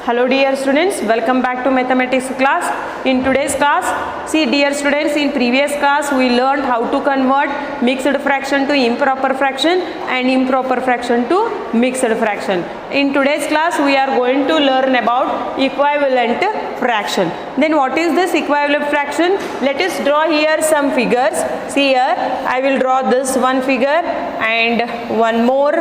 Hello dear students, welcome back to mathematics class. In today's class, see dear students, in previous class we learned how to convert mixed fraction to improper fraction and improper fraction to mixed fraction. In today's class we are going to learn about equivalent fraction. Then what is this equivalent fraction? Let us draw here some figures. See here, I will draw this one figure and one more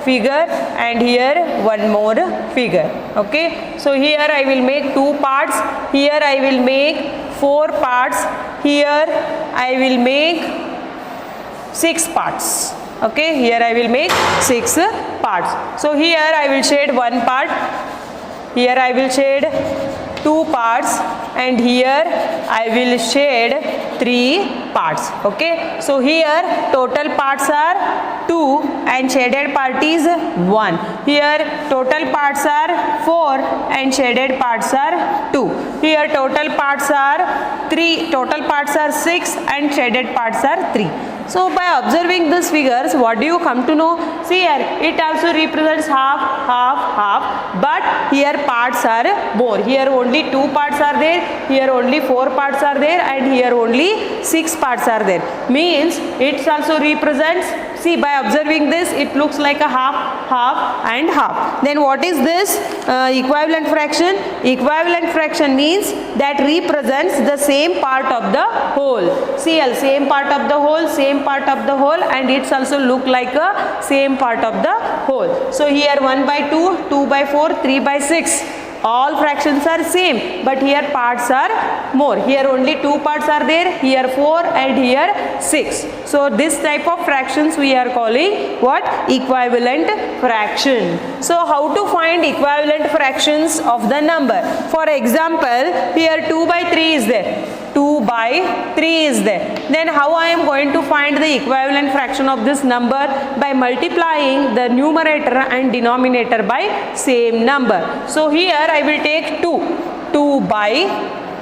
figure and here one more figure. Okay, so here I will make two parts, here I will make four parts, here I will make six parts. Okay, here I will make six parts. So here I will shade one part, here I will shade two parts, and here I will shade three parts. Okay, so here total parts are 2 and shaded part is 1. Here total parts are 4 and shaded parts are 2. Here total parts are 3, total parts are 6 and shaded parts are 3. So by observing these figures, what do you come to know? See here, it also represents half, half, half, but here parts are more. Here only 2 parts are there, here only 4 parts are there, and here only 6 parts are there. Means it also represents, see by observing this, it looks like a half, half and half. Then what is this equivalent fraction? Equivalent fraction means that represents the same part of the whole. See here, same part of the whole, same part of the whole, and it's also look like a same part of the whole. So here 1 by 2, 2 by 4, 3 by 6. All fractions are same, but here parts are more. Here only 2 parts are there, here 4 and here 6. So this type of fractions we are calling what? Equivalent fraction. So how to find equivalent fractions of the number? For example, here 2 by 3 is there. 2 by 3 is there. Then how I am going to find the equivalent fraction of this number? By multiplying the numerator and denominator by same number. So here I will take 2 by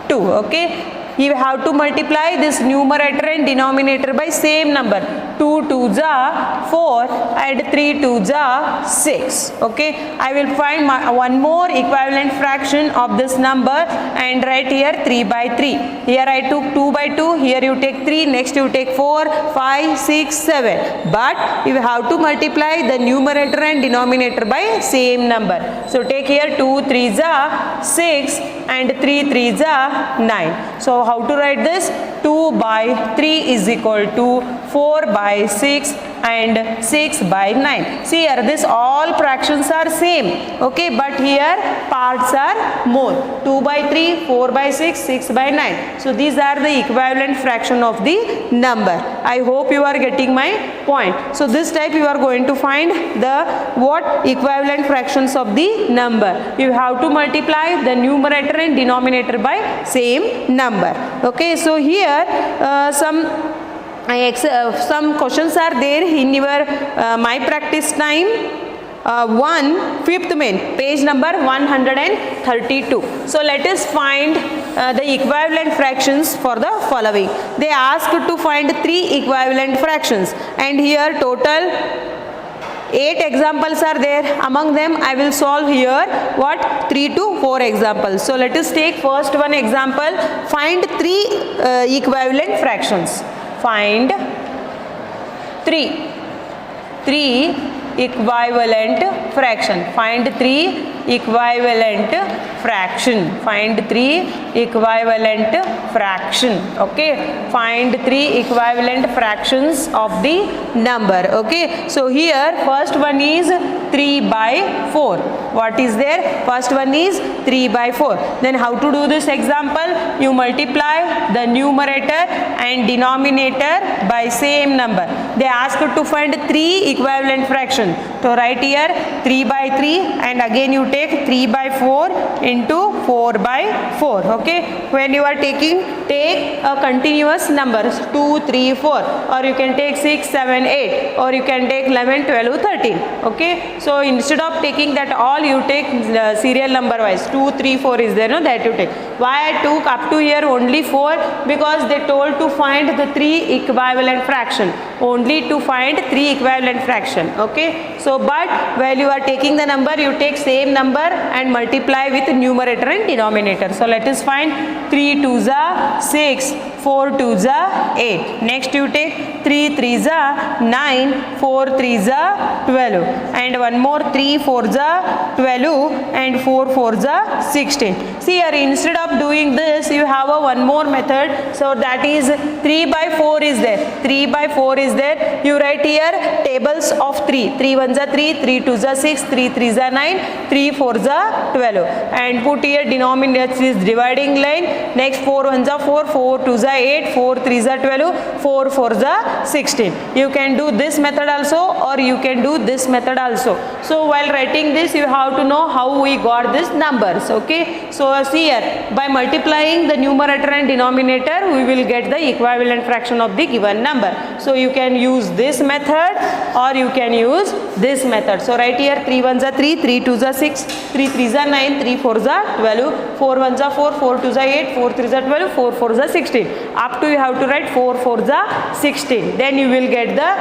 2. Okay, you have to multiply this numerator and denominator by same number. 2 2s are 4 and 3 2s are 6. Okay, I will find one more equivalent fraction of this number and write here 3 by 3. Here I took 2 by 2, here you take 3, next you take 4, 5, 6, 7. But you have to multiply the numerator and denominator by same number. So take here 2 3s are 6 and 3 3s are 9. So how to write this? 2 by 3 is equal to 4 by 6 and 6 by 9. See here, this all fractions are same. Okay, but here parts are more. 2 by 3, 4 by 6, 6 by 9. So these are the equivalent fraction of the number. I hope you are getting my point. So this type you are going to find the what? Equivalent fractions of the number. You have to multiply the numerator and denominator by same number. Okay, so here some questions are there in your my practice time. 5th main, page number 132. So let us find the equivalent fractions for the following. They asked to find 3 equivalent fractions, and here total 8 examples are there. Among them I will solve here what? 3 to 4 examples. So let us take first one example. Find 3 equivalent fractions. Find 3 equivalent fraction. Find 3 equivalent fraction. Find 3 equivalent fraction. Okay, find 3 equivalent fractions of the number. Okay, so here first one is 3 by 4. What is there? First one is 3 by 4. Then how to do this example? You multiply the numerator and denominator by same number. They ask you to find 3 equivalent fractions. So write here 3 by 3 and again you take 3 by 4 into 4 by 4. Okay, when you are take a continuous numbers 2, 3, 4, or you can take 6, 7, 8, or you can take 11, 12, 13. Okay, so instead of taking that all, you take serial number wise. 2, 3, 4 is there, no, that you take. Why I took up to here only 4? Because they told to find the 3 equivalent fraction. Only to find 3 equivalent fraction. Okay, so So but while you are taking the number, you take same number and multiply with numerator and denominator. So let us find 3 2s are 6, 4 2s are 8. Next you take 3 3s are 9, 4 3s are 12, and one more 3 4s are 12 and 4 4s are 16. See here, instead of doing this, you have a one more method. So that is 3 by 4 is there. 3 by 4 is there. You write here tables of 3. 3 1s are 3, 3 2s are 6, 3 3s are 9, 3 4s are 12, and put here denominator is dividing line. Next 4 1s are 4, 4 2s are 8, 4 3s are 12, 4 4s are 16. You can do this method also, or you can do this method also. So while writing this, you have to know how we got these numbers. Okay, so see here, by multiplying the numerator and denominator, we will get the equivalent fraction of the given number. So you can use this method or you can use this method. So right here 3 1s are 3, 3 2s are 6, 3 3s are 9, 3 4s are 12, 4 1s are 4, 4 2s are 8, 4 3s are 12, 4 4s are 16. Up to you have to write 4 4s are 16. Then you will get the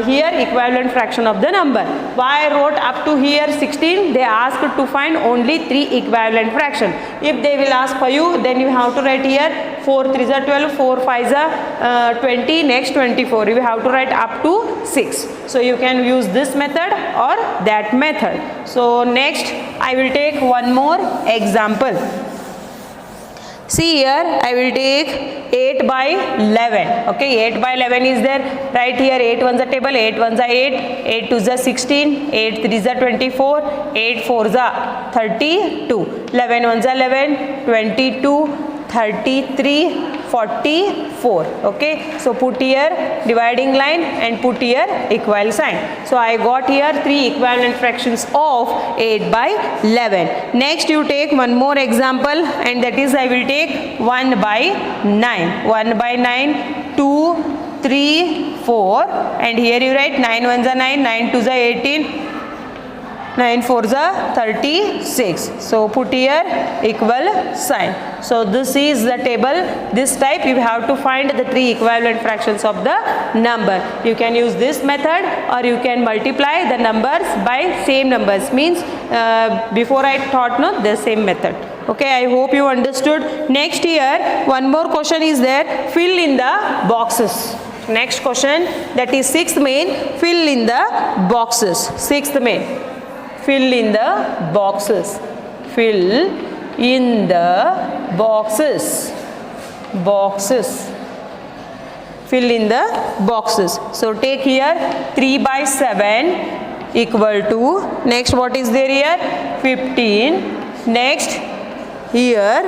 here equivalent fraction of the number. Why I wrote up to here 16? They asked to find only 3 equivalent fraction. If they will ask for you, then you have to write here 4 3s are 12, 4 5s are 20, next 24. You have to write up to 6. So you can use this method or that method. So next I will take one more example. See here, I will take 8 by 11. Okay, 8 by 11 is there. Right here 8 1s are table, 8 1s are 8, 8 2s are 16, 8 3s are 24, 8 4s are 32, 11 1s are 11, 22, 33, 44. Okay, so put here dividing line and put here equal sign. So I got here 3 equivalent fractions of 8 by 11. Next you take one more example, and that is I will take 1 by 9. 1 by 9, 2, 3, 4, and here you write 9 1s are 9, 9 2s are 18, 9 4s are 36. So put here equal sign. So this is the table. This type you have to find the 3 equivalent fractions of the number. You can use this method or you can multiply the numbers by same numbers. Means before I taught the same method. Okay, I hope you understood. Next here one more question is there. Fill in the boxes. Next question, that is 6th main. Fill in the boxes. 6th main. Fill in the boxes. Fill in the boxes. Boxes. Fill in the boxes. So take here 3 by 7 equal to, next what is there here? 15. Next here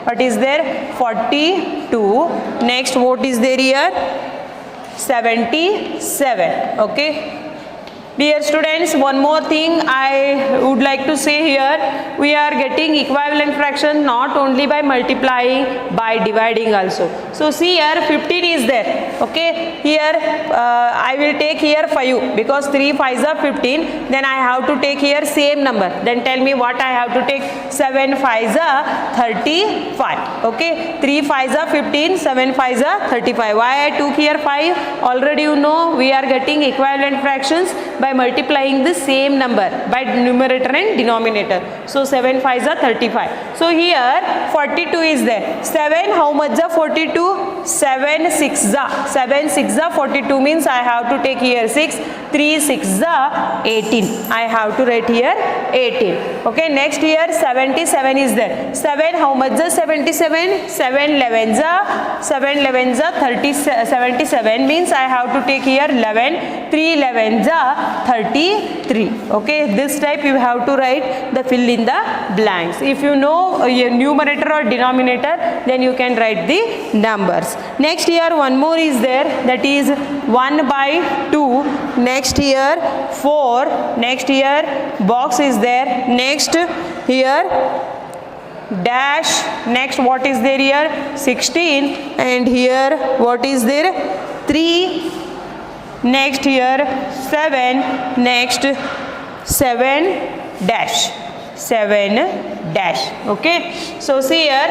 what is there? 42. Next what is there here? 77. Okay. Dear students, one more thing I would like to say here. We are getting equivalent fraction not only by multiplying, by dividing also. So see here 15 is there. Okay, here I will take here 5 because 3 5s are 15. Then I have to take here same number. Then tell me what I have to take. 7 5s are 35. Okay, 3 5s are 15, 7 5s are 35. Why I took here 5? Already you know we are getting equivalent fractions by multiplying the same number by numerator and denominator. So 7 5s are 35. So here 42 is there. 7 how much are 42? 7 6s are. 7 6s are 42 means I have to take here 6. 3 6s are 18. I have to write here 18. Okay, next here 77 is there. 7 how much are 77? 7 11s are 77 means I have to take here 11. 3 11s are 33. Okay, this type you have to write the fill in the blanks. If you know numerator or denominator, then you can write the numbers. Next here one more is there, that is 1 by 2. Next here 4. Next here box is there. Next here dash. Next what is there here? 16. And here what is there? 3. Next here 7. Next 7 dash. 7 dash. Okay, so see here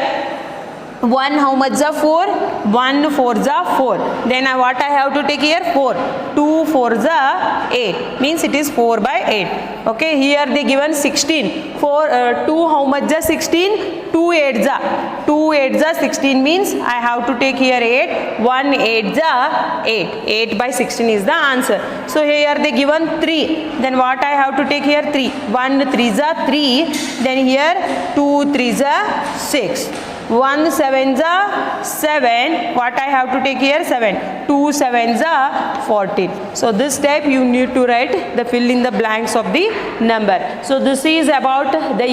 1 how much the 4? 1 4 the 4. Then what I have to take here? 4. 2 4 the 8. Means it is 4 by 8. Okay, here they given 16. 2 how much the 16? 2 8 the. 2 8 the 16 means I have to take here 8. 1 8 the 8. 8 by 16 is the answer. So here they given 3. Then what I have to take here? 3. 1 3 the 3. Then here 2 3 the 6. 1 7 the 7. What I have to take here? 7. 2 7 the 14. So this step you need to write the fill in the blanks of the number. So this is about the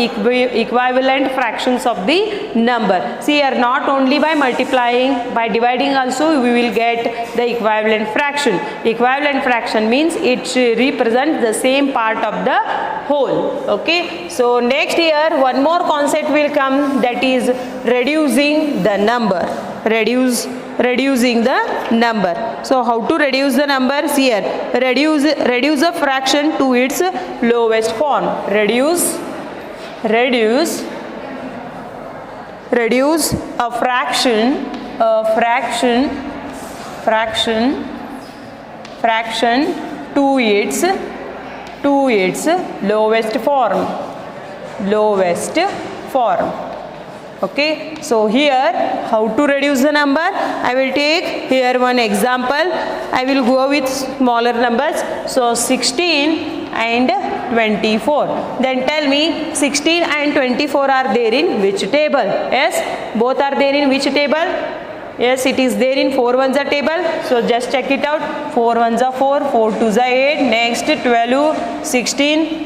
equivalent fractions of the number. See here, not only by multiplying, by dividing also we will get the equivalent fraction. Equivalent fraction means it represents the same part of the whole. Okay. So next here one more concept will come, that is reducing the number. Reducing the number. So how to reduce the numbers here? Reduce a fraction to its lowest form. Reduce a fraction to its lowest form. Okay, so here how to reduce the number? I will take here one example. I will go with smaller numbers. So 16 and 24. Then tell me 16 and 24 are there in which table? Yes, both are there in which table? Yes, it is there in 4 ones are table. So just check it out. 4 ones are 4, 4 twos are 8. Next 12, 16.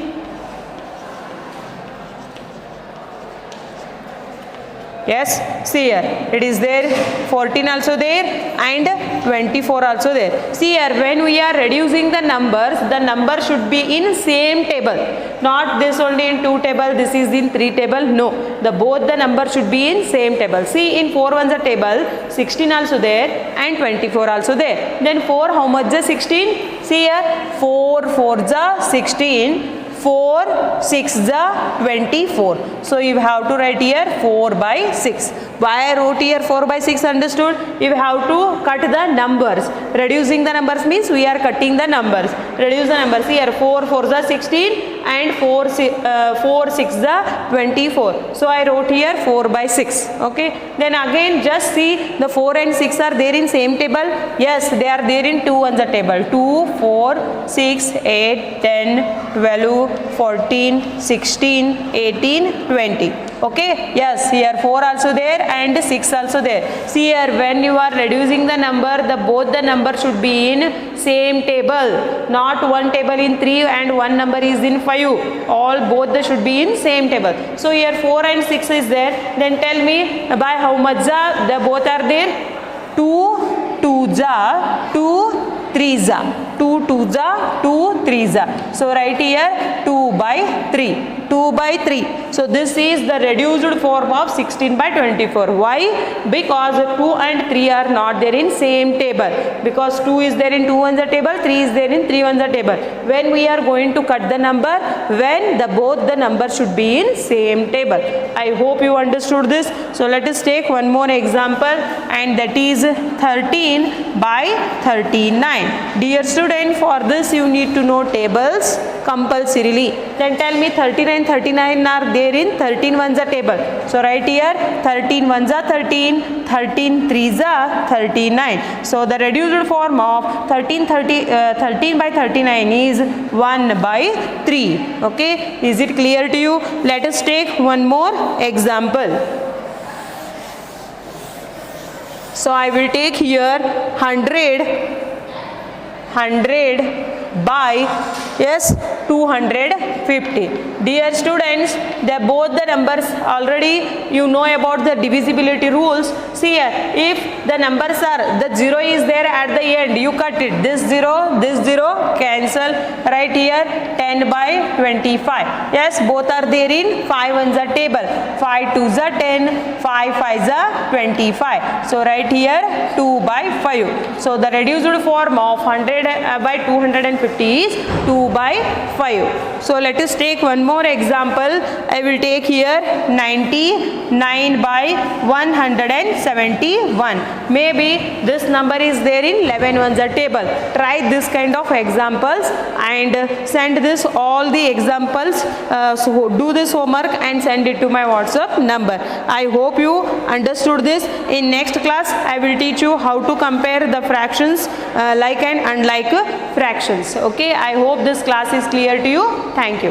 Yes, see here it is there, 14 also there and 24 also there. See here, when we are reducing the number should be in same table, not this only in 2 table, this is in 3 table. No, both the number should be in same table. See, in 4 ones a table, 16 also there and 24 also there. Then 4 how much the 16? See here, 4 4 the 16. 4 6 the 24. So you have to write here 4 by 6. Why I wrote here 4 by 6? Understood? You have to cut the numbers. Reducing the numbers means we are cutting the numbers. Reduce the numbers. Here 4 4 the 16 and 4 6 the 24. So I wrote here 4 by 6. Okay. Then again just see the 4 and 6 are there in same table. Yes, they are there in 2 on the table. 2 4 6 8 10 12 14 16 18 20. Okay, yes, here 4 also there and 6 also there. See here, when you are reducing the number, both the number should be in same table, not one table in 3 and one number is in 5. Both they should be in same table. So here 4 and 6 is there. Then tell me by how much the both are there? 2 2 the 2 3 the 2 2 the 2 3 the. So write here 2 by 3. 2 by 3. So this is the reduced form of 16 by 24. Why? Because 2 and 3 are not there in same table. Because 2 is there in 2 ones a table, 3 is there in 3 ones a table. When we are going to cut the number, when both the numbers should be in same table. I hope you understood this. So let us take one more example, and that is 13 by 39. Dear student, for this you need to know tables compulsorily. Then tell me 13 and 39 are there in 13 ones a table. So write here 13 ones are 13, 13 threes are 39. So the reduced form of 13 by 39 is 1 by 3. Okay, is it clear to you? Let us take one more example. So I will take here 100 by 250. Dear students, both the numbers already you know about the divisibility rules. See here, if the numbers are, the 0 is there at the end, you cut it. This 0 cancel. Right here 10 by 25. Yes, both are there in 5 ones a table. 5 2s are 10, 5 5s are 25. So right here 2 by 5. So the reduced form of 100 by 250 150 is 2 by 5. So let us take one more example. I will take here 99 by 171. Maybe this number is there in 11 ones table. Try this kind of examples and send this all the examples. So do this homework and send it to my WhatsApp number. I hope you understood this. In next class I will teach you how to compare the fractions like and unlike fractions. Okay, I hope this class is clear to you. Thank you.